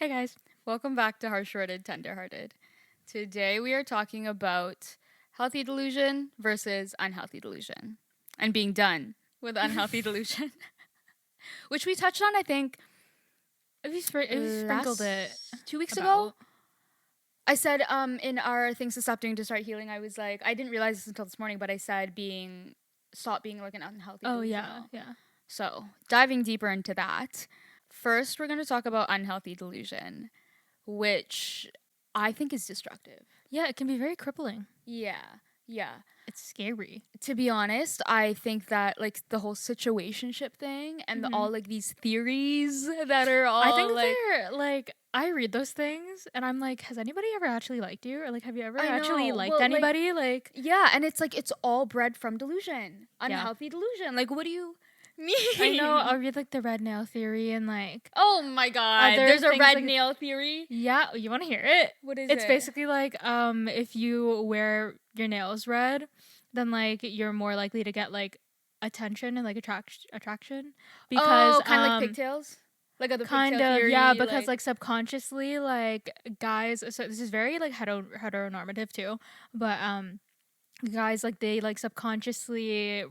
Hey guys. Welcome back to Harsh-Worded Tenderhearted. Today we are talking about healthy delusion versus unhealthy delusion and being done with unhealthy delusion, which we touched on, I think, We sprinkled it 2 weeks about. ago. I said in our things to stop doing to start healing, I was like, I didn't realize this until this morning, but I said stop being like an unhealthy Oh, delusional. yeah. So diving deeper into that, first we're going to talk about unhealthy delusion, which I think is destructive. Yeah, it can be very crippling. Yeah. It's scary. To be honest, I think that like the whole situationship thing and all like these theories that are all I think like, they're like, I read those things and I'm like, has anybody ever actually liked you? Or like, have you ever I actually know. liked Well, like- anybody? Like, yeah, and it's like it's all bred from delusion, unhealthy delusion. Like, what do you mean? I know I'll read like the red nail theory and like, Oh my god, Other there's a things red like- nail theory. yeah, you want to hear it? What is It's it? basically like, if you wear your nails red, then like you're more likely to get like attention and like attraction because kind of like pigtails, like other kind pigtail of theory, yeah, because like subconsciously like guys, so this is very like heteronormative too, but guys like they like subconsciously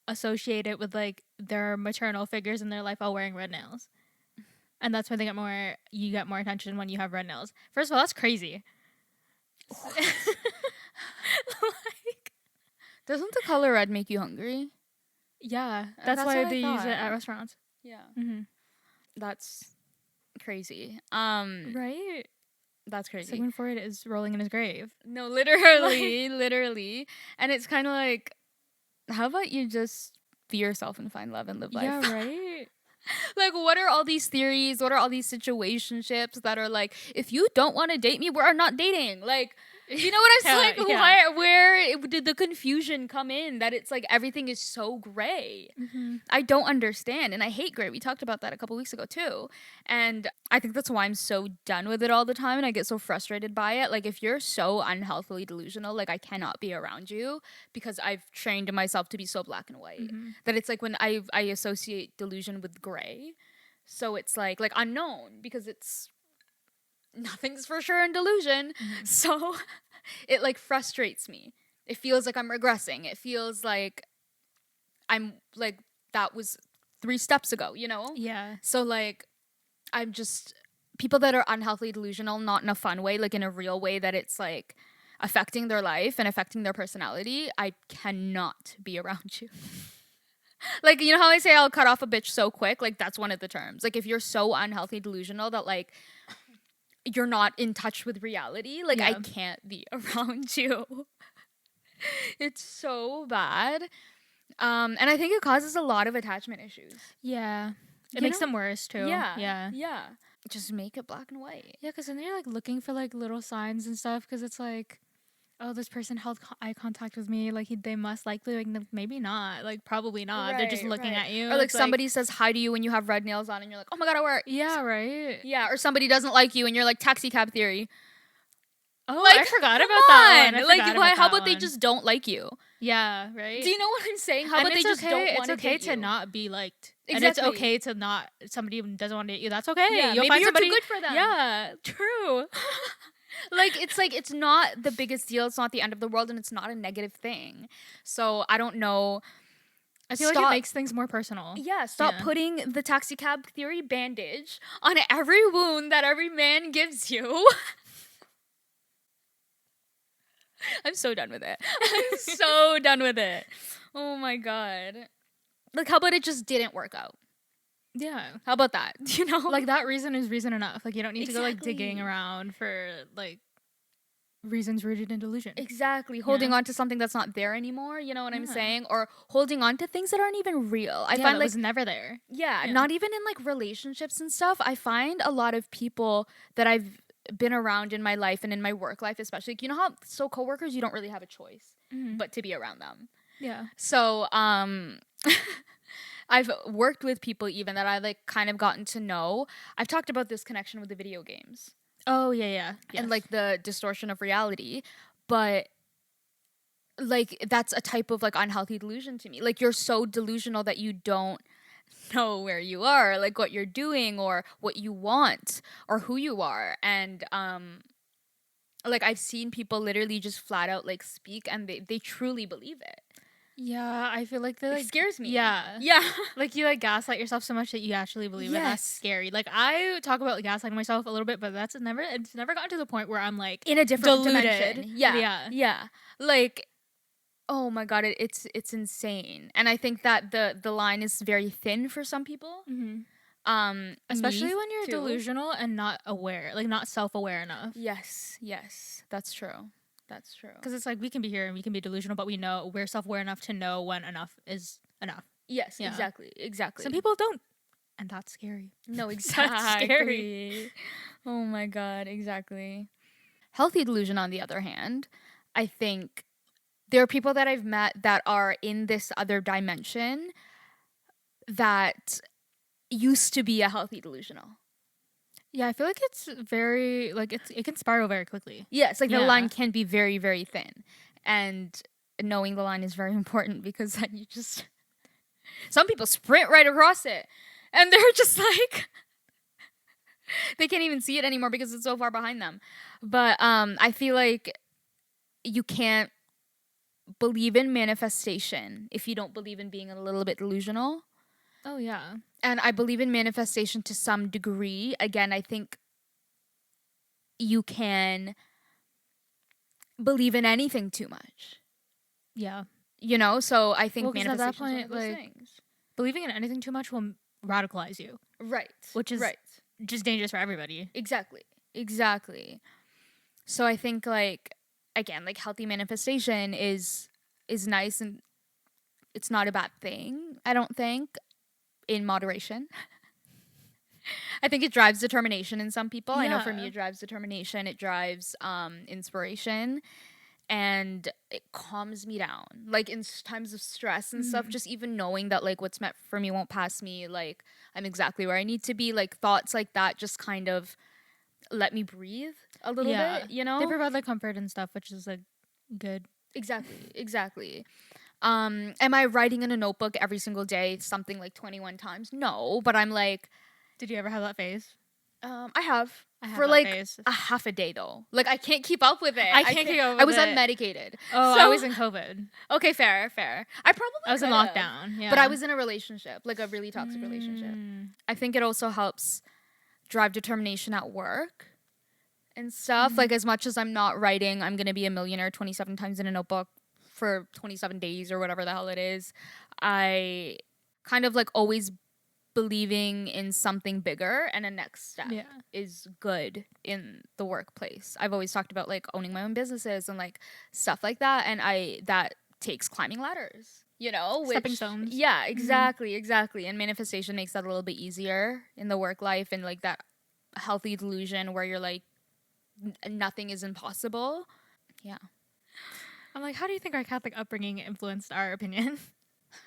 associate it with like their maternal figures in their life while wearing red nails, and that's why you get more attention when you have red nails. First of all, that's crazy. Like, doesn't the color red make you hungry? yeah, That's that's why what I they use it thought. at restaurants. Yeah, Mm-hmm. that's crazy. Right. That's crazy. Sigmund Freud is rolling in his grave. No, literally. And it's kind of like, how about you just be yourself and find love and live life? Yeah, right. Like, what are all these theories? What are all these situationships that are like, if you don't want to date me, we're not dating? Like, you know what I'm saying? Yeah. Like, where did the confusion come in? That it's like everything is so gray. Mm-hmm. I don't understand, and I hate gray. We talked about that a couple weeks ago too, and I think that's why I'm so done with it all the time, and I get so frustrated by it. Like, if you're so unhealthily delusional, like I cannot be around you because I've trained myself to be so black and white that it's like when I associate delusion with gray, so it's like unknown because it's nothing's for sure in delusion, so it like frustrates me. It feels like I'm regressing. It feels like I'm like that was 3 steps ago, you know? Yeah. So like I'm just people that are unhealthily delusional, not in a fun way, like in a real way that it's like affecting their life and affecting their personality, I cannot be around you. Like, you know how I say I'll cut off a bitch so quick? Like that's one of the terms. Like if you're so unhealthy delusional that like you're not in touch with reality, like I can't be around you. It's so bad. And I think it causes a lot of attachment issues. Yeah. It You makes know? them worse too. Yeah. Just make it black and white. Yeah, because then you're like looking for like little signs and stuff because it's like, oh, this person held eye contact with me. Like they must likely, like, maybe not. Like probably not. They're just looking at you. Or like It's somebody says hi to you when you have red nails on and you're like, oh my God, I wear it. Yeah, right. Yeah. Or somebody doesn't like you and you're like taxi cab theory. Oh, Like, I forgot come about that on. one. Like, how about they just don't like you? Yeah, right. Do you know what I'm saying? How And about they it's just okay. don't want It's to okay date to you? not be liked, and Exactly. it's okay to not somebody who doesn't want to date you. That's okay. Yeah, You'll maybe find you're somebody too good for them. Yeah, true. Like it's not the biggest deal. It's not the end of the world, and it's not a negative thing. So I don't know. I feel like it makes things more personal. Yeah, stop putting the taxi cab theory bandage on every wound that every man gives you. I'm so done with it. I'm so done with it. Oh my God. Like, how about it just didn't work out? Yeah. How about that? You know? Like that reason is reason enough. Like you don't need to go like Exactly. digging around for like reasons rooted in delusion. Exactly. Holding on to something that's not there anymore, you know what I'm saying? Or holding on to things that aren't even real. I find that like was never there. yeah, not even in like relationships and stuff. I find a lot of people that I've been around in my life and in my work life especially, like, you know how coworkers, you don't really have a choice but to be around them. Yeah. So I've worked with people even that I like kind of gotten to know. I've talked about this connection with the video games. Oh yeah. And like the distortion of reality, but like that's a type of like unhealthy delusion to me. Like you're so delusional that you don't know where you are, like what you're doing or what you want or who you are. And like I've seen people literally just flat out like speak and they truly believe it. Yeah, I feel like It scares me. Yeah. Yeah. Like you like gaslight yourself so much that you actually believe it. That's Yes. scary. Like I talk about gaslighting myself a little bit, but it's never gotten to the point where I'm like In a different deluded. dimension. Yeah. Yeah. Yeah. Like, oh my god, it's insane. And I think that the line is very thin for some people. Especially Me when you're too. delusional and not aware, like not self-aware enough. Yes, that's true. That's true. Because it's like we can be here and we can be delusional, but we're self-aware enough to know when enough is enough. Yes, Yeah. exactly. Some people don't, and that's scary. No, That's exactly. scary. Oh my god, exactly. Healthy delusion, on the other hand, I think there are people that I've met that are in this other dimension that used to be a healthy delusional. Yeah, I feel like it's very it can spiral very quickly. Yes, like the Yeah. line can be very, very thin. And knowing the line is very important because then you just some people sprint right across it. And they're just like they can't even see it anymore because it's so far behind them. But I feel like you can't believe in manifestation if you don't believe in being a little bit delusional. Oh yeah. And I believe in manifestation to some degree. Again, I think you can believe in anything too much. Yeah. You know, so I think 'cause manifestation at that point, is one of those like, things. believing in anything too much will radicalize you, Right. which is right. just dangerous for everybody. Exactly. So I think like again, like healthy manifestation is nice and it's not a bad thing, I don't think, in moderation. I think it drives determination in some people. I know for me Yeah. it drives determination, it drives inspiration, and it calms me down. Like in times of stress and stuff, just even knowing that like what's meant for me won't pass me, like I'm exactly where I need to be, like thoughts like that just kind of let me breathe a little bit, you know? They provide like comfort and stuff, which is like good. Exactly. Am I writing in a notebook every single day something like 21 times? No, but I'm like, Did you ever have that phase? I have I have for that like phase. a half a day though. Like I can't keep up with it. I can't keep up I was with it. unmedicated. Oh, So- I was in COVID. Okay, fair. I probably I was in could've, lockdown. Yeah. but I was in a relationship, like a really toxic relationship. I think it also helps drive determination at work and stuff. Like as much as I'm not writing, I'm gonna be a millionaire 27 times in a notebook for 27 days or whatever the hell it is. I kind of like always believing in something bigger and a next step Yeah. is good in the workplace. I've always talked about like owning my own businesses and like stuff like that, and that takes climbing ladders, you know, Stepping stones. Yeah, exactly. And manifestation makes that a little bit easier in the work life, and like that healthy delusion where you're like nothing is impossible. Yeah. I'm like, how do you think our Catholic upbringing influenced our opinion?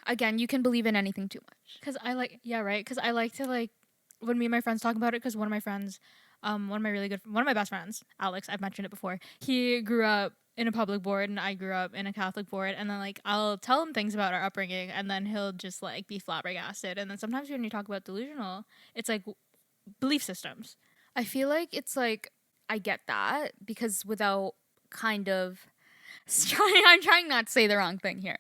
Again, you can believe in anything too much. Because I like, yeah, right. Because I like to like when me and my friends talk about it. Because one of my friends, one of my best friends, Alex, I've mentioned it before. He grew up in a public board, and I grew up in a Catholic board. And then like I'll tell him things about our upbringing, and then he'll just like be flabbergasted. And then sometimes when you talk about delusional, it's like belief systems. I feel like it's like I get that because without kind of I'm trying not to say the wrong thing here.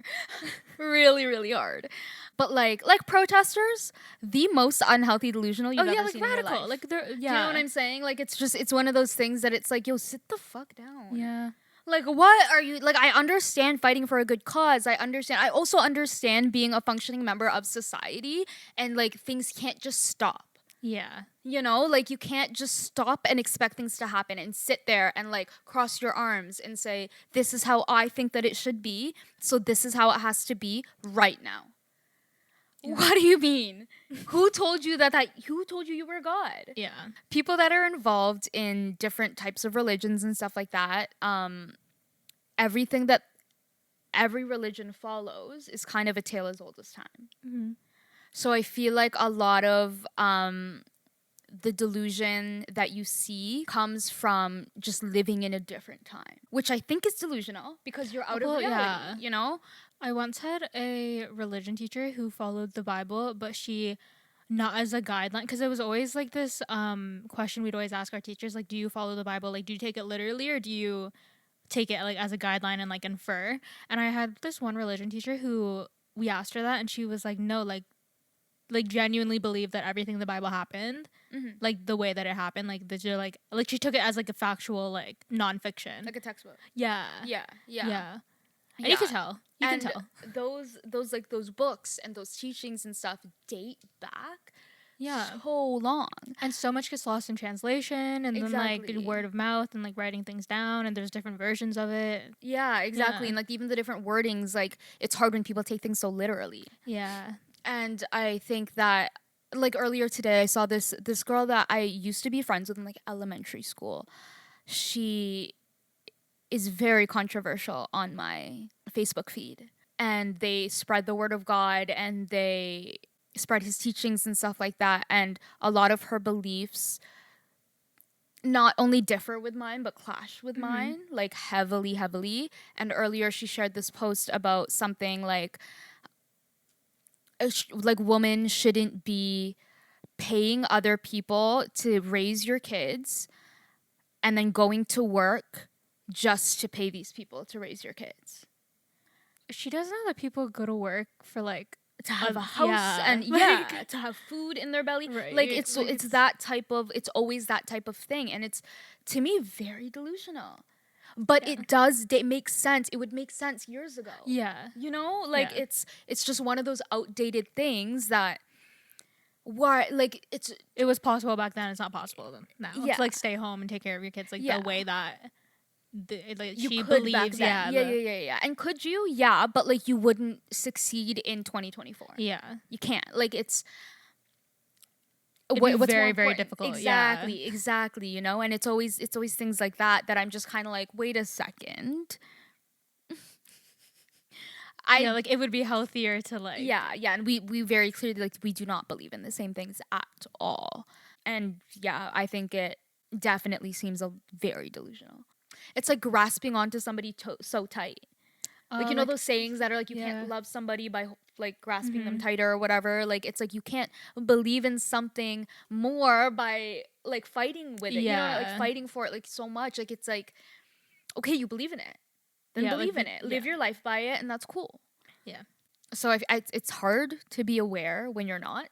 really hard. But like protesters, the most unhealthy delusional you've ever seen in your life. Like they're Do you know what I'm saying? Like it's one of those things that it's like, yo, sit the fuck down. Yeah. Like, what are you, like, I understand fighting for a good cause. I also understand being a functioning member of society, and like things can't just stop. Yeah. You know, like you can't just stop and expect things to happen and sit there and like cross your arms and say, this is how I think that it should be, so this is how it has to be right now. Yeah. What do you mean? Who told you who told you you were God? Yeah. People that are involved in different types of religions and stuff like that, everything that every religion follows is kind of a tale as old as time. Mm-hmm. So I feel like a lot of the delusion that you see comes from just living in a different time, which I think is delusional because you're out of reality, you know? I once had a religion teacher who followed the Bible, but she not as a guideline, because it was always like this question we'd always ask our teachers, like, do you follow the Bible, like do you take it literally, or do you take it like as a guideline and like infer? And I had this one religion teacher who we asked her that, and she was like, no, like genuinely believe that everything in the Bible happened, like the way that it happened, like that you're like she took it as like a factual like nonfiction, Like a textbook. yeah, Yeah. yeah. And Yeah. you can tell. You and can tell. those like those books and those teachings and stuff date back Yeah. so long. And so much gets lost in translation, and then like Exactly. word of mouth and like writing things down, and there's different versions of it. Yeah, exactly. Yeah. And like even the different wordings, like it's hard when people take things so literally. Yeah. And I think that like earlier today I saw this girl that I used to be friends with in like elementary school. She is very controversial on my Facebook feed. And they spread the word of God and they spread his teachings and stuff like that. And a lot of her beliefs not only differ with mine, but clash with mine, like heavily, heavily. And earlier she shared this post about something like women shouldn't be paying other people to raise your kids and then going to work just to pay these people to raise your kids. She doesn't know that people go to work for like To have a house and to have food in their belly. Right. Like it's Like, that type of, it's always that type of thing. And it's, to me, very delusional. But it makes sense. It would make sense years ago. yeah. You know? Like Yeah. it's just one of those outdated things that why like It was possible back then. It's not possible now. Yeah. To like stay home and take care of your kids like Yeah. the way that like you she could believes. back then. Yeah. And could you? Yeah, but like you wouldn't succeed in 2024. Yeah. You can't. Like it's It'd be what's very, more very important? difficult. Exactly. You know, and it's always things like that I'm just kind of like, wait a second. Yeah, like it would be healthier to like. Yeah, and we very clearly like we do not believe in the same things at all. And yeah, I think it definitely seems very delusional. It's like grasping onto somebody so tight. Like, you know, like, those sayings that are like, you yeah. can't love somebody by like grasping them tighter or whatever. Like, it's like you can't believe in something more by like fighting with it. You know, like Yeah. fighting for it like so much. Like, it's like, okay, you believe in it. Then Yeah, believe like, in it. Live your life by it, and that's cool. Yeah. So it's hard to be aware when you're not.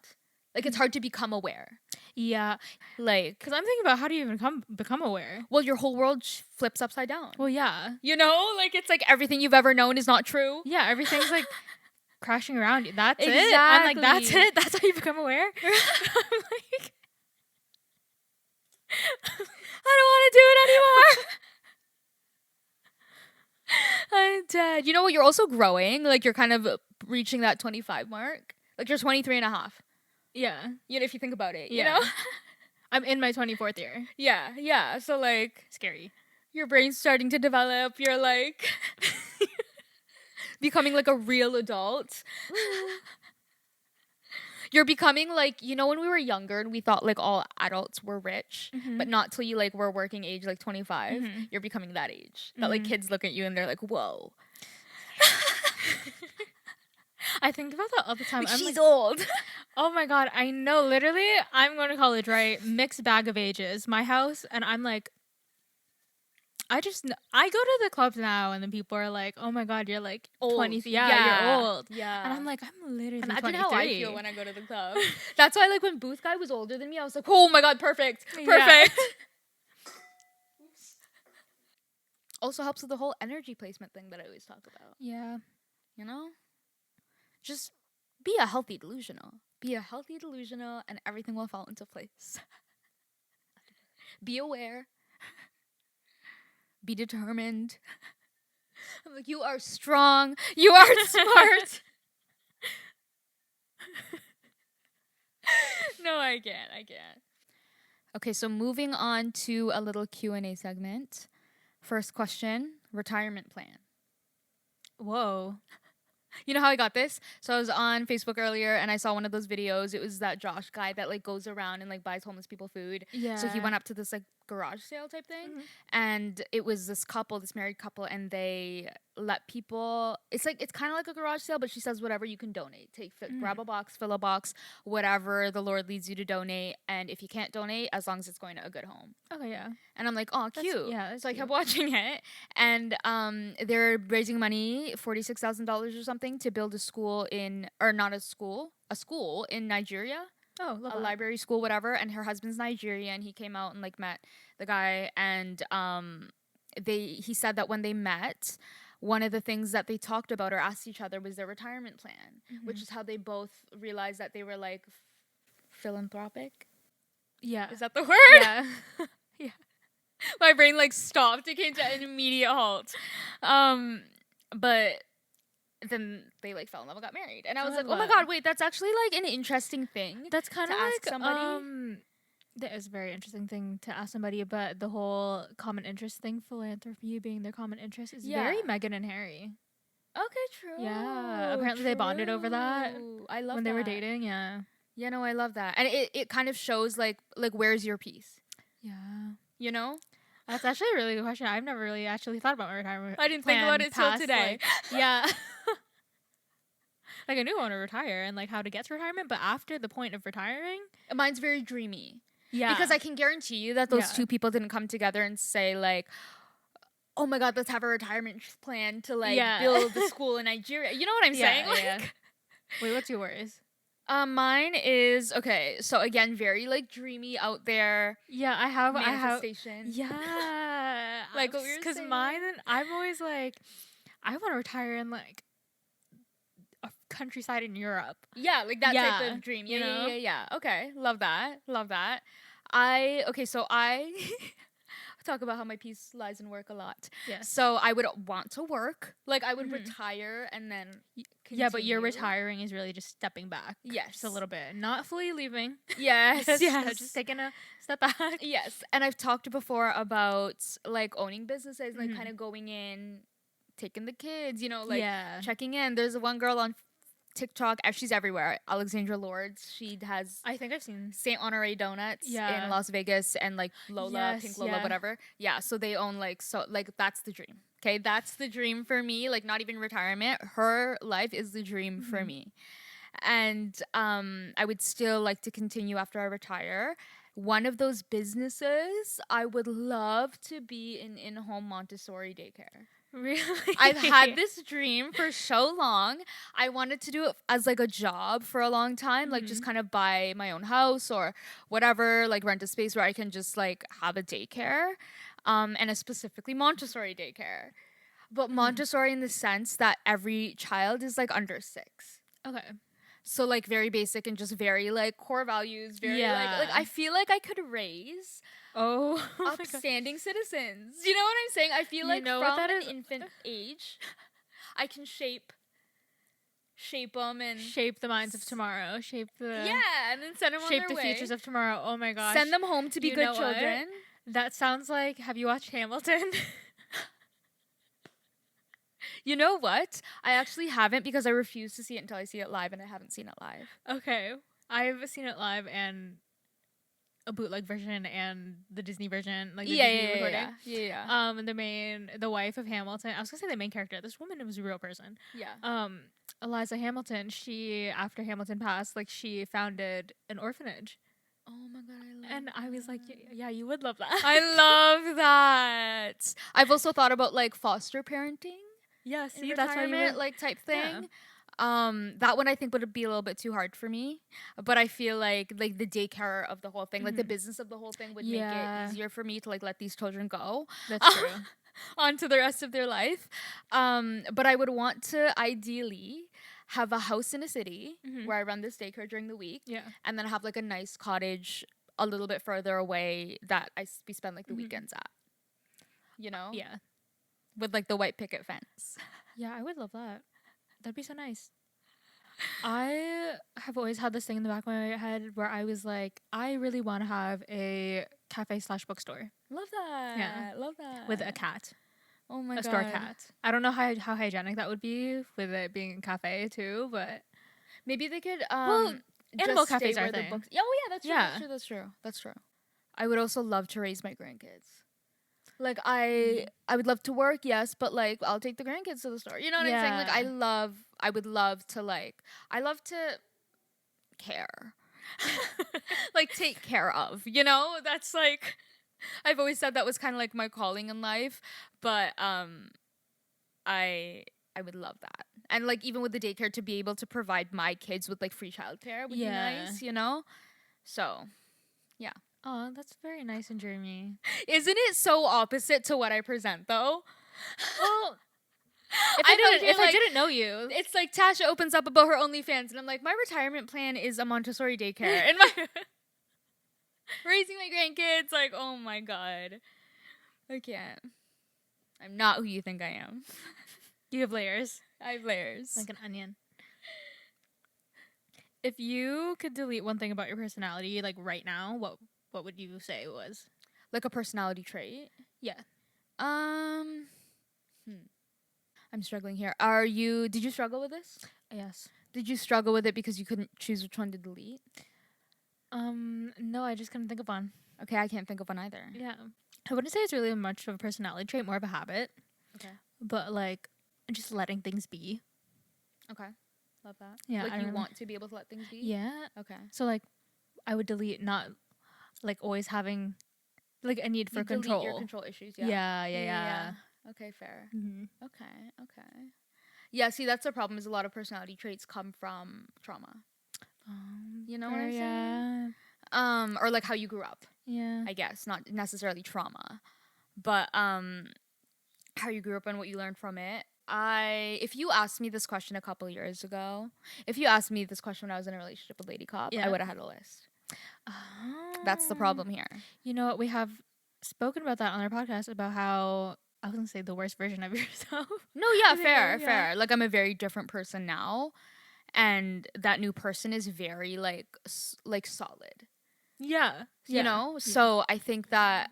Like, it's hard to become aware. Yeah. Like, Because I'm thinking about how do you even become aware? well, your whole world flips upside down. Well, yeah. You know, like it's like everything you've ever known is not true. Yeah, everything's like crashing around you. That's it. Exactly. I'm like, that's it. That's how you become aware. I'm like, I don't want to do it anymore. I'm dead. You know what? You're also growing. Like, you're kind of reaching that 25 mark. Like, you're 23 and a half. yeah. You know, if you think about it. Yeah. You know? I'm in my 24th year. Yeah. So, like, Scary. your brain's starting to develop. You're, like, becoming, like, a real adult. You're becoming, like, you know, when we were younger and we thought, like, all adults were rich, but not till you, like, were working age, like, 25. You're becoming that age. That, like, kids look at you and they're like, whoa. I think about that all the time. I'm She's like, old. oh my God, I know. Literally, I'm going to college, right? Mixed bag of ages. My house, and I'm like, I go to the clubs now, and then people are like, "Oh my God, you're like Old. 20. Yeah, you're old." Yeah. And I'm like, I'm literally Imagine 23. how I feel when I go to the club. That's why, like, when Booth guy was older than me, I was like, oh my God, perfect. Also helps with the whole energy placement thing that I always talk about. Yeah. You know? Just be a healthy delusional. Be a healthy delusional and everything will fall into place. Be aware. Be determined. I'm like, you are strong. You are smart. No, I can't. Okay, so moving on to a little Q&A segment. First question, retirement plan. Whoa. You know how I got this? So I was on Facebook earlier and I saw one of those videos. It was that Josh guy that like goes around and like buys homeless people food. Yeah. So he went up to this like garage sale type thing. Mhm. And it was this couple, this married couple, and they let people, it's kind of like a garage sale, but she says whatever you can donate. Grab a box, fill a box, whatever the Lord leads you to donate. And if you can't donate, as long as it's going to a good home. Okay, yeah. And I'm like, oh, cute. That's so I cute. kept watching it. And they're raising money, $46,000 or something, to build a school a school in Nigeria. Oh, love a that. library school, whatever. And her husband's Nigerian. He came out and like met the guy. And he said that when they met, one of the things that they talked about or asked each other was their retirement plan, which is how they both realized that they were like philanthropic. Yeah. Is that the word? Yeah. Yeah. My brain like stopped. It came to an immediate halt. But then they like fell in love and got married. And I was like, oh my God, wait, that's actually like an interesting thing. That's kind of to like ask somebody. that is a very interesting thing to ask somebody, but the whole common interest thing, philanthropy being their common interest, is very Meghan and Harry. Okay, true. Yeah. Apparently they bonded over that. I love when they were dating, yeah. Yeah, no, I love that. And it kind of shows like where's your peace? Yeah. You know? That's actually a really good question. I've never really actually thought about my retirement. I didn't think about it till today. Like, yeah. Like I knew I want to retire and like how to get to retirement, but after the point of retiring, mine's very dreamy. Yeah. Because I can guarantee you that those two people didn't come together and say like, oh my God, let's have a retirement plan to like build a school in Nigeria. You know what I'm saying? Like, wait, what's yours? Mine is okay. So again, very like dreamy out there. Yeah, I have manifestation. Yeah, like what we were saying. Because mine, I'm always like, I want to retire in like a countryside in Europe. Yeah, like that type of dream. You know? Yeah. Okay, love that. So I talk about how my peace lies in work a lot. Yes. So I would want to work. Like I would retire and then continue. Yeah, but your retiring is really just stepping back. Yes. Just a little bit. Not fully leaving. Yes. Just taking a step back. Yes. And I've talked before about like owning businesses, like kind of going in, taking the kids, you know, like checking in. There's one girl on TikTok, she's everywhere. Alexandra Lords. She has, I think I've seen Saint Honore Donuts in Las Vegas, and like Lola, Pink Lola, whatever. Yeah, so they own that's the dream. Okay, that's the dream for me. Like not even retirement. Her life is the dream for me. And I would still like to continue after I retire. One of those businesses, I would love to be an in-home Montessori daycare. Really? I've had this dream for so long. I wanted to do it as like a job for a long time, like just kind of buy my own house or whatever, like rent a space where I can just like have a daycare, and a specifically Montessori daycare. But Montessori in the sense that every child is like under 6. Okay. So like very basic and just very like core values, very like I feel like I could raise upstanding citizens. You know what I'm saying? I feel like from an infant age, I can shape them and shape the minds of tomorrow. And then send them on their way. Shape the futures of tomorrow. Oh my gosh. Send them home to be good children. That sounds like. Have you watched Hamilton? You know what? I actually haven't because I refuse to see it until I see it live, and I haven't seen it live. Okay, I've seen it live and a bootleg version and the Disney version, like the Disney recording. Yeah. And the wife of Hamilton. I was gonna say the main character. This woman was a real person. Yeah. Eliza Hamilton. She, after Hamilton passed, like she founded an orphanage. Oh my God, I love and that. I was like, yeah, you would love that. I love that. I've also thought about like foster parenting. Yeah, see, that's why you would, like type thing. Yeah. That one I think would be a little bit too hard for me, but I feel like the daycare of the whole thing, like the business of the whole thing, would make it easier for me to like let these children go. That's true. On to the rest of their life. But I would want to ideally have a house in a city where I run this daycare during the week, and then have like a nice cottage a little bit further away that we spend like the weekends at. You know? Yeah. With like the white picket fence. Yeah, I would love that. That'd be so nice. I have always had this thing in the back of my head where I was like, I really want to have a cafe/bookstore. Love that. Yeah. Love that. With a cat. Oh my God. A store cat. I don't know how hygienic that would be with it being a cafe too, but maybe they could animal cafes are a thing. Oh yeah, that's true. That's true. I would also love to raise my grandkids. Like I would love to work, yes, but like I'll take the grandkids to the store. You know what I'm saying? Like I would love to I love to care. Like take care of, you know? That's like I've always said that was kind of like my calling in life, but I would love that. And like even with the daycare to be able to provide my kids with like free childcare would be nice, you know? So, yeah. Oh, that's very nice and dreamy. Isn't it so opposite to what I present though? Well, if I I didn't know you, it's like Tash opens up about her OnlyFans and I'm like, my retirement plan is a Montessori daycare and my raising my grandkids, like, oh my god. I can't. I'm not who you think I am. you have layers I have layers. like an onion. If you could delete one thing about your personality, like right now, what would you say it was? Like a personality trait? Yeah. I'm struggling here. Did you struggle with this? Yes. Did you struggle with it because you couldn't choose which one to delete? No, I just couldn't think of one. Okay, I can't think of one either. Yeah. I wouldn't say it's really much of a personality trait, more of a habit. Okay. But like just letting things be. Okay. Love that. Yeah. Like you want to be able to let things be? Yeah. Okay. So like I would delete not like always having like a need for control. Delete your control issues, yeah. Yeah. Okay, fair. Mm-hmm. Okay. Yeah, see that's the problem is a lot of personality traits come from trauma. You know what I'm saying? Or like how you grew up. Yeah. I guess, not necessarily trauma, but how you grew up and what you learned from it. If you asked me this question a couple years ago, if you asked me this question when I was in a relationship with Lady Cop, I would have had a list. That's the problem here. You know what? We have spoken about that on our podcast about how I was gonna say the worst version of yourself. No, yeah, fair. Like I'm a very different person now, and that new person is very like solid. Yeah. You know? So I think that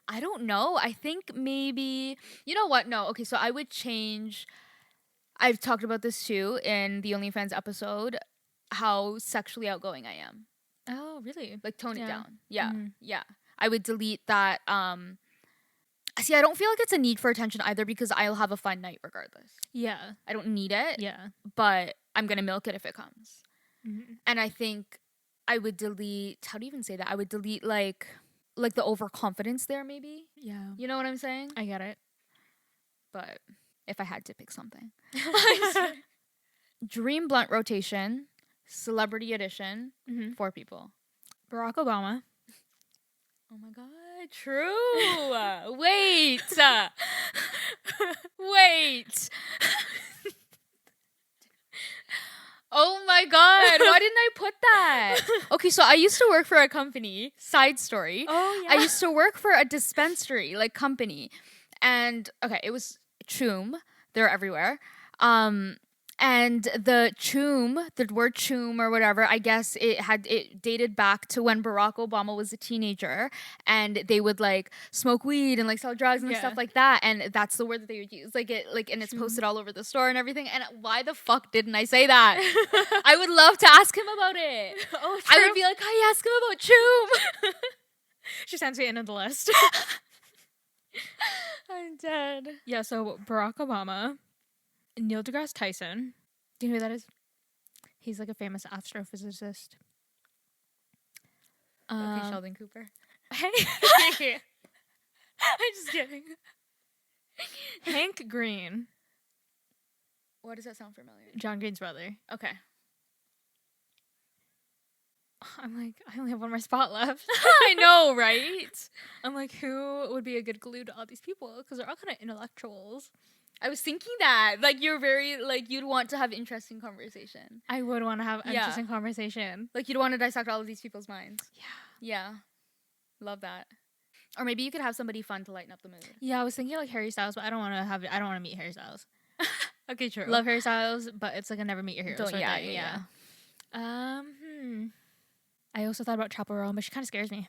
I don't know. I think maybe you know what? No. Okay, so I would change I've talked about this too in the OnlyFans episode, how sexually outgoing I am. Oh, really? Like tone it down. Yeah. Yeah. I would delete that see, I don't feel like it's a need for attention either because I'll have a fun night regardless. Yeah. I don't need it. Yeah. But I'm going to milk it if it comes. Mm-hmm. And I think I would delete, how do you even say that? I would delete like the overconfidence there maybe. Yeah. You know what I'm saying? I get it. But if I had to pick something. Dream blunt rotation, celebrity edition, 4 people. Barack Obama. Oh my god, true. Wait. Wait. Oh my god, why didn't I put that? Okay, so I used to work for a company, side story. Oh yeah. I used to work for a dispensary, like company. And okay, it was Choom. They're everywhere. And the word choom or whatever, I guess it dated back to when Barack Obama was a teenager and they would like smoke weed and like sell drugs and stuff like that. And that's the word that they would use. And it's posted all over the store and everything. And why the fuck didn't I say that? I would love to ask him about it. Oh, true. I would be like, I ask him about choom. She sends me into the list. I'm dead. Yeah, so Barack Obama, Neil deGrasse Tyson. Do you know who that is? He's like a famous astrophysicist. Okay, Sheldon Cooper. Hey. I'm just kidding. Hank Green. Why does that sound familiar? John Green's brother. Okay. I'm like, I only have one more spot left. I know, right? I'm like, who would be a good glue to all these people? Because they're all kind of intellectuals. I was thinking that. Like, you're very, like, you'd want to have interesting conversation. I would want to have interesting conversation. Like, you'd want to dissect all of these people's minds. Yeah. Love that. Or maybe you could have somebody fun to lighten up the mood. Yeah, I was thinking like Harry Styles, but I don't want to meet Harry Styles. Okay, true. Love Harry Styles, but it's like I never meet your heroes. Yeah. I also thought about Chaperone, but she kind of scares me.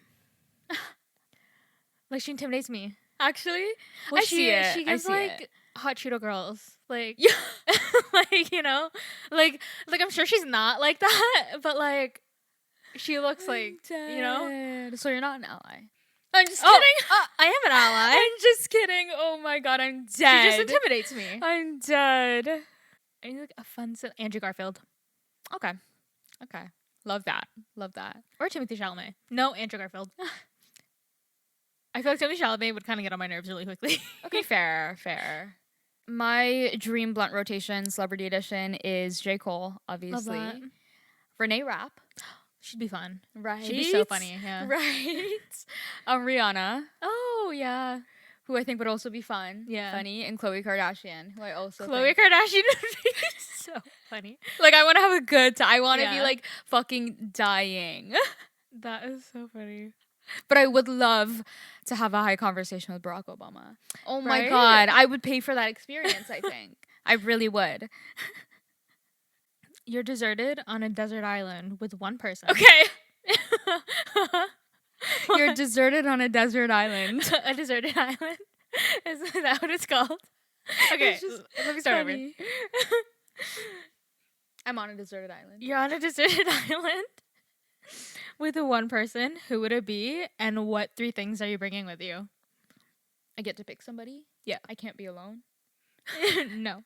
Like, she intimidates me. Actually? Well, I see it. She gives, hot Cheeto girls. Like, yeah. like, you know? Like, I'm sure she's not like that, but, like, She looks like, you know? Dead. So you're not an ally. I'm just Oh, kidding. I am an ally. I'm just kidding. Oh my god, I'm She dead. just intimidates me. I'm dead. Are you like a fun Andrew Garfield Okay. Okay. Love that. Love that. or Timothy Chalamet? No, Andrew Garfield. I feel like Timothy Chalamet would kind of get on my nerves really quickly. Okay, fair, fair. My dream blunt rotation celebrity edition is J. Cole, obviously. Love that. Renee Rapp. She'd be fun. Right. She'd be so funny. Yeah. Right. Rihanna, Oh yeah. who I think would also be fun. Yeah. Funny. And Khloe Kardashian, who I also Khloe think. Kardashian would be so funny. Like, I want to have a good time. I want to be, Yeah. like, fucking dying. That is so funny. But I would love to have a high conversation with Barack Obama. Oh my Right? god. I would pay for that experience, I think. I really would. You're deserted on a desert island with one person. Okay. You're deserted on a desert island. A deserted island. Is that what it's called? Okay, It's just let me start over. funny. I'm on a deserted island. You're on a deserted island with one person. Who would it be? And what 3 things are you bringing with you? I get to pick somebody? Yeah. I can't be alone. No.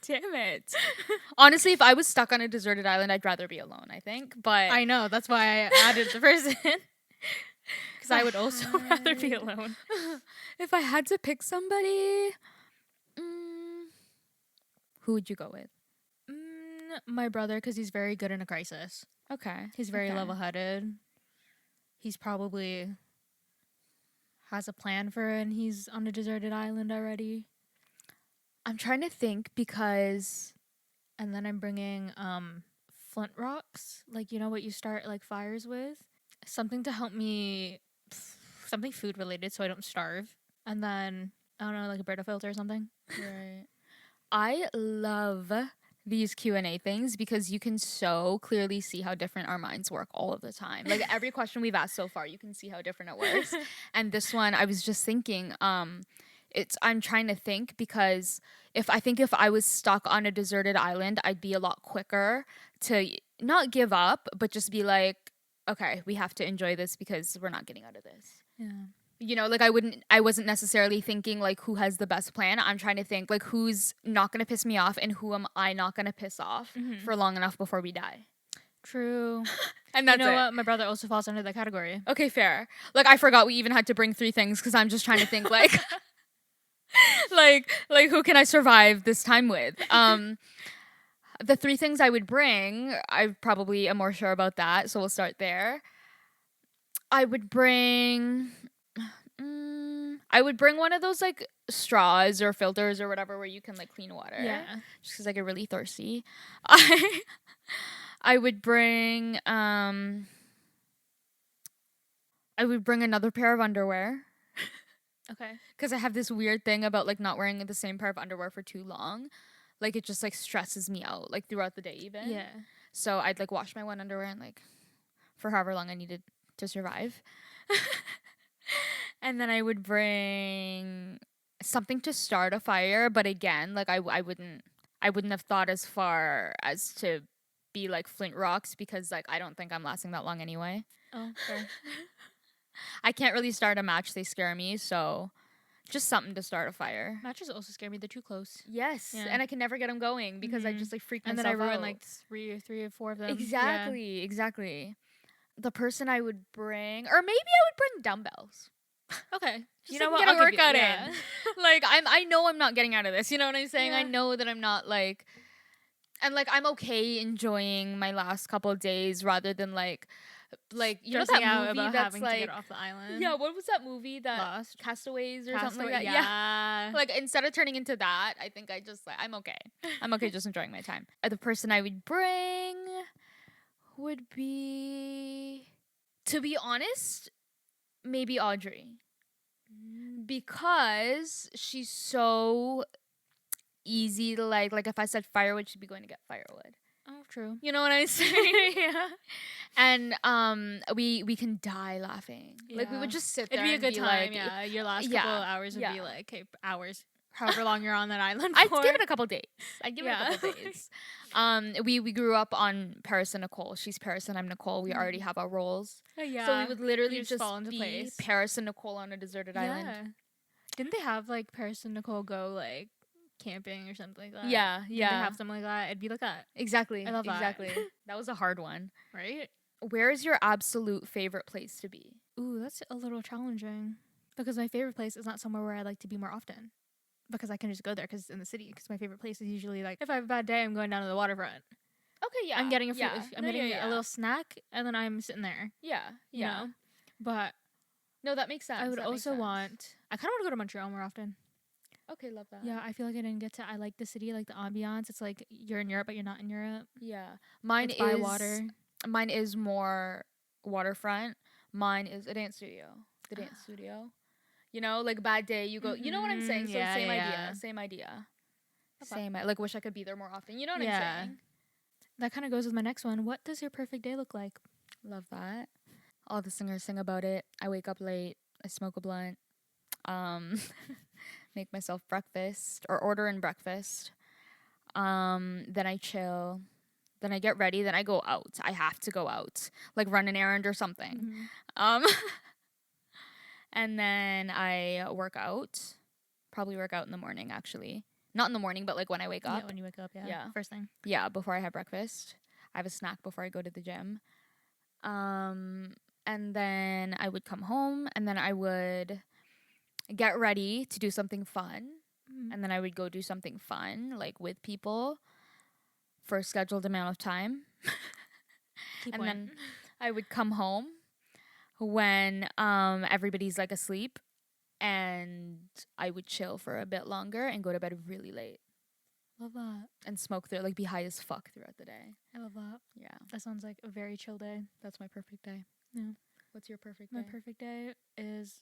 Damn it. Honestly, if I was stuck on a deserted island, I'd rather be alone, I think. But I know. That's why I added the person. Because I would also rather be alone. if I had to pick somebody, who would you go with? My brother, because he's very good in a crisis. Okay. He's very Okay. level-headed. He's probably has a plan for it, and he's on a deserted island already. I'm trying to think because And then I'm bringing flint rocks, like you know what you start like fires with, something to help me, something food related, so I don't starve. And then I don't know, like a Brita filter or something. right. I love these Q&A things because you can so clearly see how different our minds work all of the time. Like every question we've asked so far, you can see how different it works. And this one, I was just thinking, I'm trying to think because if I was stuck on a deserted island, I'd be a lot quicker to not give up, but just be like, okay, we have to enjoy this because we're not getting out of this. Yeah. You know, like I wasn't necessarily thinking like who has the best plan. I'm trying to think like who's not going to piss me off and who am I not going to piss off for long enough before we die. True. And that's you know it. what? My brother also falls under that category. Okay, fair. Like I forgot we even had to bring 3 things because I'm just trying to think like like who can I survive this time with? The 3 things I would bring, I probably am more sure about that, so we'll start there. I would bring one of those like straws or filters or whatever where you can like clean water. Yeah. Just because I get really thirsty. I would bring another pair of underwear. Okay. Because I have this weird thing about like not wearing the same pair of underwear for too long. Like it just like stresses me out like throughout the day even. Yeah. So I'd like wash my one underwear and like for however long I needed to survive. And then I would bring something to start a fire, but again, like I wouldn't have thought as far as to be like flint rocks because like I don't think I'm lasting that long anyway. Oh, fair. I can't really start a match, they scare me, so just something to start a fire. Matches also scare me. They're too close. Yes, Yeah. and I can never get them going because I just like freak And myself then I ruin out. like three or 4 of them. Exactly. The person I would bring, or maybe I would bring dumbbells. Yeah. Okay. Just You so know I what? can get a I'll give you- workout yeah. in. Like I know I'm not getting out of this. You know what I'm saying? I Yeah. know that I'm not like, and like I'm okay enjoying my last couple of days rather than like you know Stressing that out movie about that's having like to get off the island. Yeah, what was that movie that Lost. Castaways or something like that? Yeah. Like instead of turning into that, I think I just like I'm okay. I'm okay just enjoying my time. The person I would bring would be, to be honest, maybe Audrey. Because she's so easy to like if I said firewood, she'd be going to get firewood. Oh, true. You know what I'm saying? Yeah. And we can die laughing. Like we Yeah. would just sit It'd there be a and good time. like, yeah. Your last yeah, couple of hours would yeah. be like, okay, hours. however long you're on that island I'd for. give it a couple days. I'd give it Yeah. a couple days. We grew up on Paris and Nicole. She's Paris and I'm Nicole. We already have our roles. Yeah. So we would literally You just fall into be place. Paris and Nicole on a deserted island. Yeah. Didn't they have like Paris and Nicole go like camping or something like that? Yeah, Didn't yeah. they have something like that? It'd be like that. Exactly. I love that. Exactly. That was a hard one. Right? Where is your absolute favorite place to be? Ooh, that's a little challenging. Because my favorite place is not somewhere where I like to be more often. Because I can just go there because it's in the city. Because my favorite place is usually like, if I have a bad day, I'm going down to the waterfront. Okay, yeah. I'm getting a fruit. Yeah. I'm getting a little snack, and then I'm sitting there. Yeah, You know? But No, that makes sense. I would That makes also sense. want. I kind of want to go to Montreal more often. Okay, love that. Yeah, I feel like I didn't get to. I like the city, like the ambiance. It's like you're in Europe, but you're not in Europe. Yeah. Mine It's is by water. Mine is more waterfront. Mine is a dance studio. The dance studio. You know, like bad day, you go. You know what I'm saying? So Yeah, same yeah. idea. Same idea. Okay. Same. Like wish I could be there more often. You know what I'm Yeah. saying? That kind of goes with my next one. What does your perfect day look like? Love that. All the singers sing about it. I wake up late. I smoke a blunt. Make myself breakfast or order in breakfast. Then I chill. Then I get ready. Then I go out. I have to go out, like run an errand or something. Mhm. And then I work out. Probably work out in the morning, actually. Not in the morning, but like when I wake up. Yeah, when you wake up. Yeah. Yeah. First thing. Yeah, before I have breakfast. I have a snack before I go to the gym. And then I would come home and then I would get ready to do something fun. Mhm. And then I would go do something fun, like with people for a scheduled amount of time. Keep And going. then I would come home when everybody's like asleep and I would chill for a bit longer and go to bed really late Love that. and smoke through, like be high as fuck throughout the day. I love that. Yeah, That sounds like a very chill day. that's my perfect day. Yeah. What's your perfect My day? perfect day is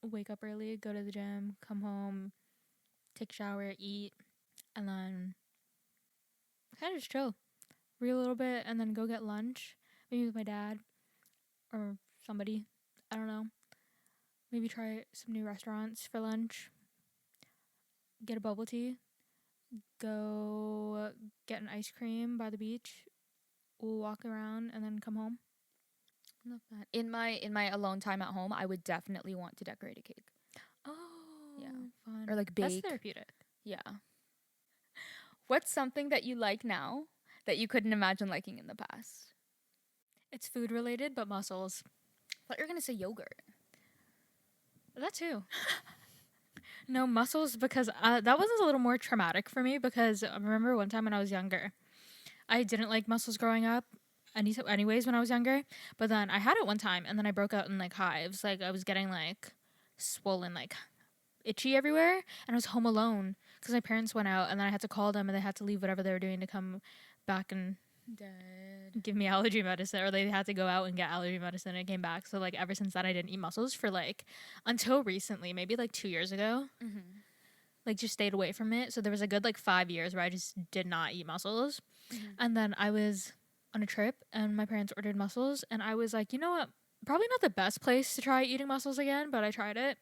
wake up early, go to the gym, come home, take a shower, eat, and then kind of just chill. Read a little bit and then go get lunch. Maybe with my dad or somebody. I don't know. Maybe try some new restaurants for lunch. Get a bubble tea. Go get an ice cream by the beach. We'll walk around and then come home. Love that. In my alone time at home, I would definitely want to decorate a cake. Oh, Yeah. fun. Or like That's bake. therapeutic. Yeah. What's something that you like now that you couldn't imagine liking in the past? It's food related, but mussels. I thought you were gonna say yogurt. That too. No, mussels, because that was a little more traumatic for me because I remember one time when I was younger, I didn't like mussels growing up anyways when I was younger, but then I had it one time and then I broke out in like hives. Like I was getting like swollen, like itchy everywhere, and I was home alone because my parents went out and then I had to call them and they had to leave whatever they were doing to come back and Dead. give me allergy medicine, or they had to go out and get allergy medicine and came back. So like ever since that I didn't eat mussels for like until recently, maybe like 2 years ago. Mm-hmm. Like just stayed away from it. So there was a good like 5 years where I just did not eat mussels. Mm-hmm. And then I was on a trip and my parents ordered mussels and I was like, you know what? Probably not the best place to try eating mussels again, but I tried it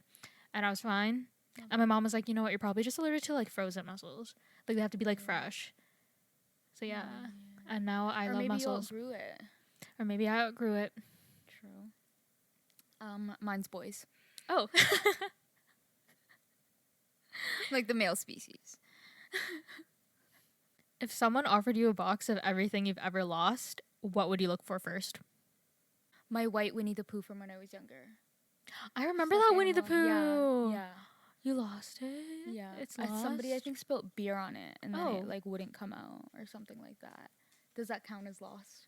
and I was fine. Okay. And my mom was like, you know what? You're probably just allergic to like frozen mussels. Like they have to be like fresh. So yeah. And now I or love maybe mussels. you outgrew it. Or maybe I outgrew it. True. Mine's boys. Oh. Like the male species. If someone offered you a box of everything you've ever lost, what would you look for first? My white Winnie the Pooh from when I was younger. I remember Stuffed that Winnie the animal. Pooh. Yeah. You lost it? Yeah. It's lost? Somebody I think spilled beer on it and then Oh. it like wouldn't come out or something like that. Does that count as lost?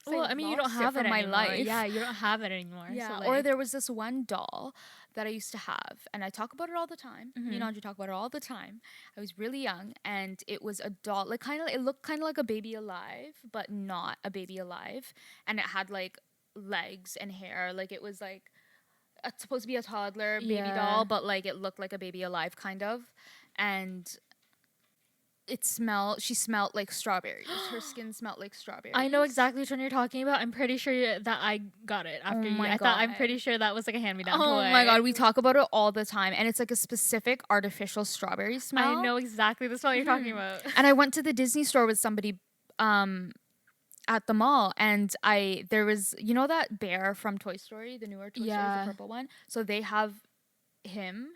Well, I mean, you don't lost have it from my anymore. life. Yeah, you don't have it anymore. Yeah, So, or like, there was this one doll that I used to have, and I talk about it all the time. Me and Mhm. Andre talk about it all the time. I was really young, and it was a doll, like it looked kind of like a baby alive, but not a baby alive, and it had like legs and hair, like it was like supposed to be a toddler baby Yeah. doll, but like it looked like a baby alive kind of, and she smelled like strawberries. Her skin smelled like strawberries. I know exactly which one you're talking about. I'm pretty sure that I got it after Oh you. my I'm God. pretty sure that was like a hand-me-down Oh toy. my God, we talk about it all the time, and it's like a specific artificial strawberry smell. I know exactly the smell you're talking about. And I went to the Disney store with somebody at the mall, and there was, you know, that bear from Toy Story, the newer Toy Story, the purple one. So they have him.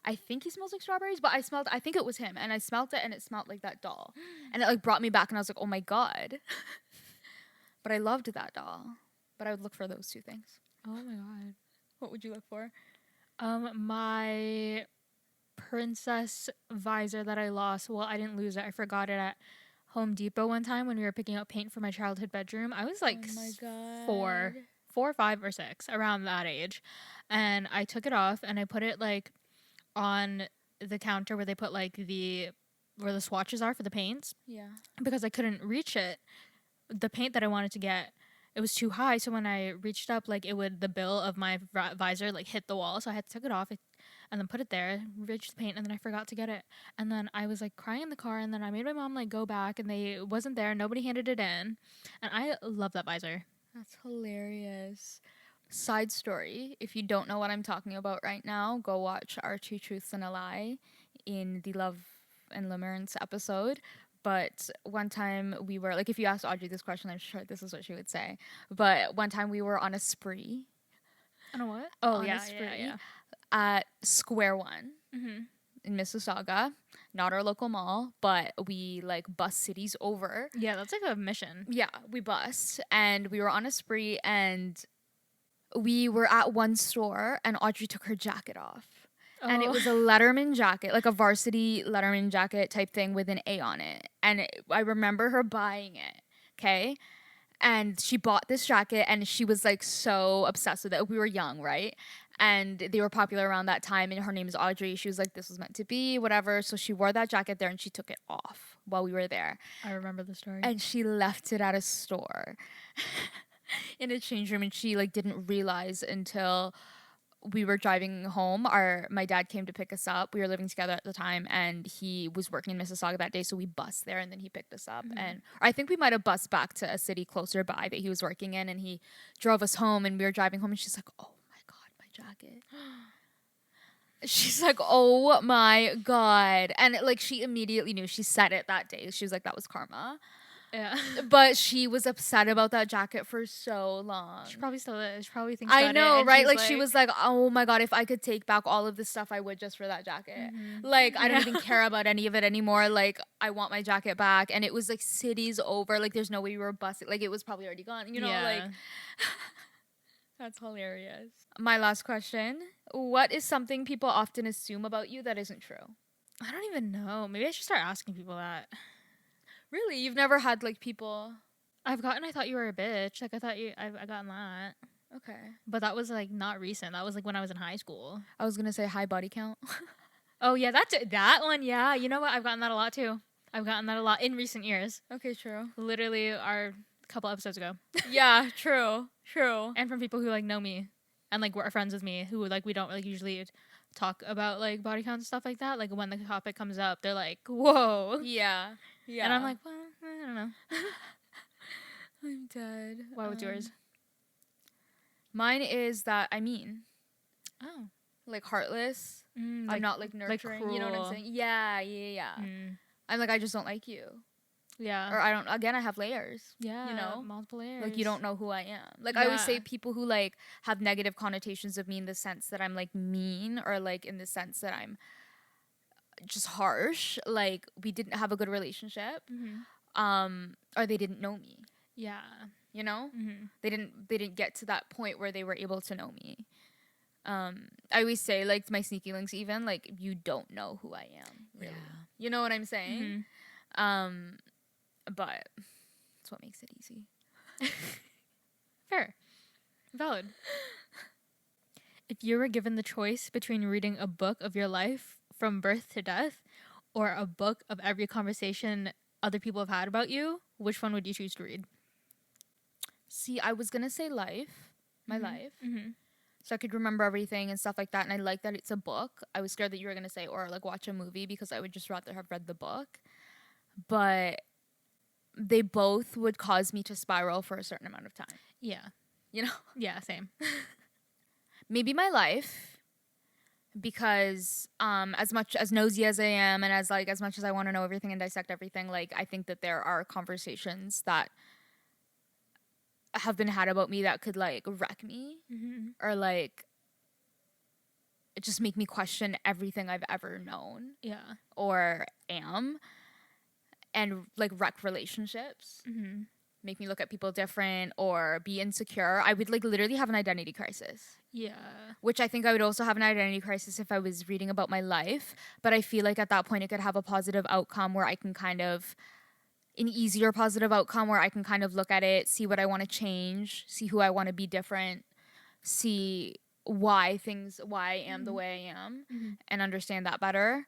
I think he smells like strawberries, but I think it was him, and I smelled it, and it smelled like that doll, and it like brought me back, and I was like, oh my God. But I loved that doll. But I would look for those two things. Oh my God. What would you look for? My princess visor that I lost. Well, I didn't lose it. I forgot it at Home Depot one time when we were picking up paint for my childhood bedroom. I was like Oh my God. 4, 5, or 6, around that age, and I took it off and I put it like on the counter where they put like where the swatches are for the paints. Yeah. Because I couldn't reach it. The paint that I wanted to get, it was too high. So when I reached up, like the bill of my visor like hit the wall. So I had to take it off and then put it there, reach the paint, and then I forgot to get it. And then I was like crying in the car, and then I made my mom like go back, and it wasn't there. Nobody handed it in, and I love that visor. That's hilarious. Side story, if you don't know what I'm talking about right now, go watch our Two Truths and a Lie in the Love and Limerence episode. But one time we were, like, if you asked Audrey this question, I'm sure this is what she would say. But one time we were on a spree. On a what? Oh, On yeah, a spree. yeah. At Square One in Mississauga. Not our local mall, but we, like, bus cities over. Yeah, that's like a mission. Yeah, we bus. And we were on a spree, and we were at one store, and Audrey took her jacket off. Oh. And it was a Letterman jacket, like a varsity Letterman jacket type thing with an A on it. And I remember her buying it, okay? And she bought this jacket, and she was like so obsessed with it. We were young, right? And they were popular around that time, and her name is Audrey. She was like, this was meant to be, whatever. So she wore that jacket there, and she took it off while we were there. I remember the story. And she left it at a store. In a change room, and she like didn't realize until we were driving home. My dad came to pick us up. We were living together at the time, and he was working in Mississauga that day, so we bussed there, and then he picked us up. And I think we might have bussed back to a city closer by that he was working in, and he drove us home, and we were driving home, and she's like, oh my God, my jacket. She's like, oh my God. And like she immediately knew. She said it that day. She was like, that was karma. Yeah. But she was upset about that jacket for so long. She probably still is. She probably thinks I about know, it, right? Like she was like, oh my God, if I could take back all of this stuff, I would, just for that jacket. Like, I don't even care about any of it anymore. Like, I want my jacket back. And it was like cities over. Like, there's no way we were busting. Like, it was probably already gone. You know, like. That's hilarious. My last question. What is something people often assume about you that isn't true? I don't even know. Maybe I should start asking people that. Really? You've never had like people? I thought you were a bitch. Like I gotten that. Okay. But that was like not recent. That was like when I was in high school. I was gonna say high body count. Oh yeah, that one. Yeah, you know what? I've gotten that a lot too. I've gotten that a lot in recent years. Okay, true. Literally, our couple episodes ago. Yeah, true. And from people who like know me and like were friends with me, who like we don't like usually talk about like body count and stuff like that. Like when the topic comes up, they're like, "Whoa." Yeah. Yeah. And I'm like, well, I don't know. I'm dead. What's yours? Mine is that I mean. Oh. Like heartless. I'm not like nurturing. Like you know what I'm saying? Yeah. I'm like, I just don't like you. Yeah. Or I have layers. Yeah. You know? Multiple layers. Like you don't know who I am. Like I always say people who like have negative connotations of me in the sense that I'm like mean, or like in the sense that I'm just harsh, like we didn't have a good relationship, or they didn't know me. Yeah. You know? They didn't get to that point where they were able to know me. I always say, like, my sneaky links, even like you don't know who I am, really. Yeah. You know what I'm saying? But that's what makes it easy. Fair. Valid. If you were given the choice between reading a book of your life from birth to death or a book of every conversation other people have had about you, which one would you choose to read? See, I was going to say my life. So I could remember everything and stuff like that. And I like that it's a book. I was scared that you were going to say, or like watch a movie, because I would just rather have read the book. but they both would cause me to spiral for a certain amount of time. Yeah. You know? Yeah, same. Maybe my life, because as much as nosy as I am and as much as I want to know everything and dissect everything, like I think that there are conversations that have been had about me that could like wreck me or like just make me question everything I've ever known Yeah. or am, and like wreck relationships, make me look at people different or be insecure. I would like literally have an identity crisis. Yeah. Which I think I would also have an identity crisis if I was reading about my life. But I feel like at that point it could have a positive outcome where I can kind of, an easier positive outcome where I can kind of look at it, see what I want to change, see who I want to be different, see why I am the way I am, and understand that better.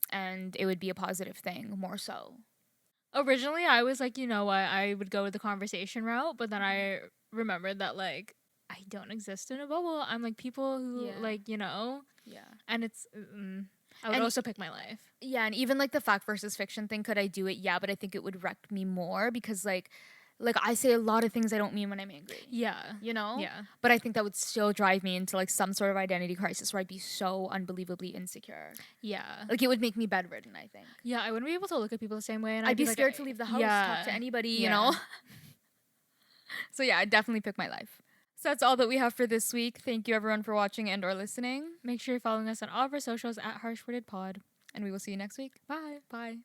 And it would be a positive thing more so. Originally, I was like, you know what, I would go with the conversation route, but then I remembered that, like, I don't exist in a bubble. I'm like people who, like, you know, and it's, I would And also pick my life. Yeah, and even like the fact versus fiction thing, could I do it? Yeah, but I think it would wreck me more because like I say a lot of things I don't mean when I'm angry. Yeah. You know? Yeah. But I think that would still drive me into like some sort of identity crisis where I'd be so unbelievably insecure. Yeah. Like it would make me bedridden, I think. Yeah, I wouldn't be able to look at people the same way, and I'd be like, scared to leave the house, talk to anybody, you know? So yeah, I'd definitely pick my life. So that's all that we have for this week. Thank you everyone for watching and or listening. Make sure you're following us on all of our socials at HWTH Pod. And we will see you next week. Bye. Bye.